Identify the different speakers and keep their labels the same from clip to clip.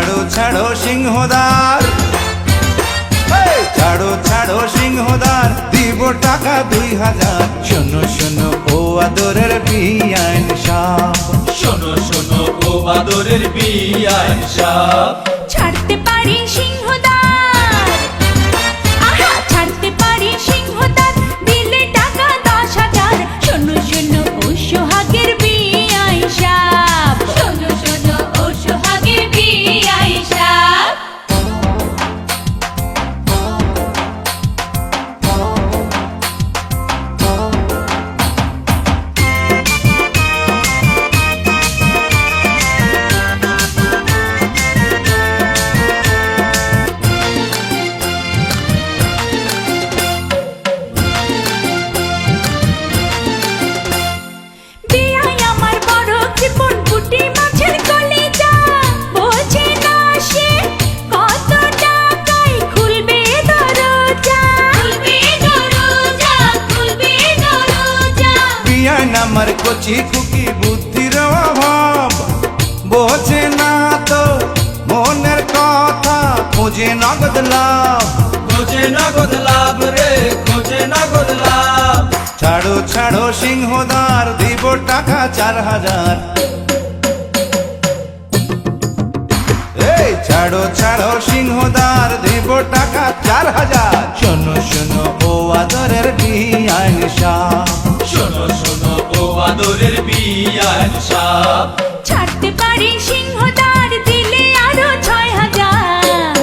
Speaker 1: ছাড়ো ছাড়ো সিংহদার, ছাড়ো ছাড়ো সিংহদার, দিব টাকা 2000। শোনো শোনো ও আদরের বিআইন সাহেব,
Speaker 2: শোনো শোনো ও আদরের বিআইন সাহেব,
Speaker 3: ছাড়তে পারি সিংহদার, আহা ছাড়তে পারি সিংহদার, দিলে টাকা 10,000। শোনো শোনো ও সোহাগের বিআইন সাহেব, শোনো শোনো ও সোহাগের বিআইন সাহেব।
Speaker 1: আমার কচি খুকি বুদ্ধির অভাব, বোঝে না তো মনের কথা, খোঁজে নগদ লাভ,
Speaker 2: খোঁজে নগদ লাভ রে, খোঁজে নগদ লাভ।
Speaker 1: ছাড়ো ছাড়ো সিংহদার, দিব টাকা 4000। এই ছাড়ো ছাড়ো সিংহদার, দিব টাকা 4000। শোনো শোনো ও আদরের বিআইন সাহেব,
Speaker 2: শোনো শোনো ও আদরের বিআইন সাহেব,
Speaker 3: ছাড়তে পারি সিংহদার, দিলে আরো 6,000।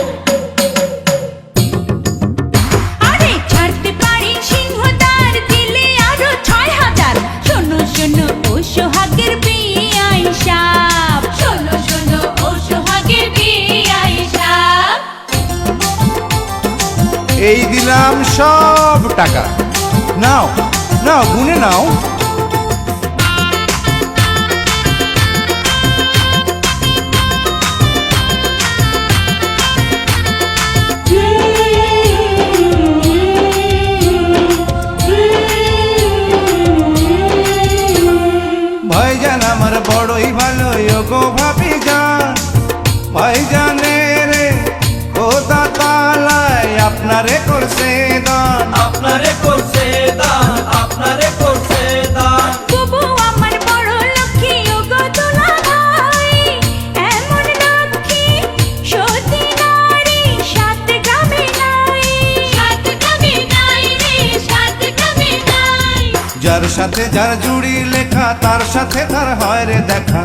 Speaker 3: আরে ছাড়তে পারি সিংহদার, দিলে আরো 6,000। শোনো শোনো ও সোহাগের বিআইন সাহেব, শোনো শোনো ও সোহাগের বিআইন সাহেব।
Speaker 1: এই দিলাম সব টাকা, নাও নাও গুনে নাও। ভাইজান আমার বড়ই ভালো গো ভাবি যান, ভাইজানে রে খোদা তাআলাই আপনারে করছে দান,
Speaker 2: আপনারে করছে দান, আপনারে করছে দান।
Speaker 3: তবু আমার বড় লক্ষ্মী ও গো দুলা ভাই, এমন লক্ষ্মী সতী নারী 7 গ্রামে নাই, 7 গ্রামে নাই রে, 7 গ্রামে নাই।
Speaker 1: যার সাথে যার জুড়ি লেখা, তার সাথে তার হয় রে দেখা,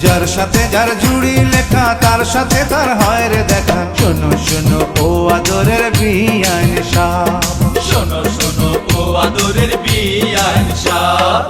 Speaker 1: যার সাথে যার জুড়ি লেখা, তার সাথে তার হয় রে দেখা। শোনো শোনো ও আদরের বিআইন সাহেব,
Speaker 2: শোনো শোনো ও আদরের বিআইন সাহেব,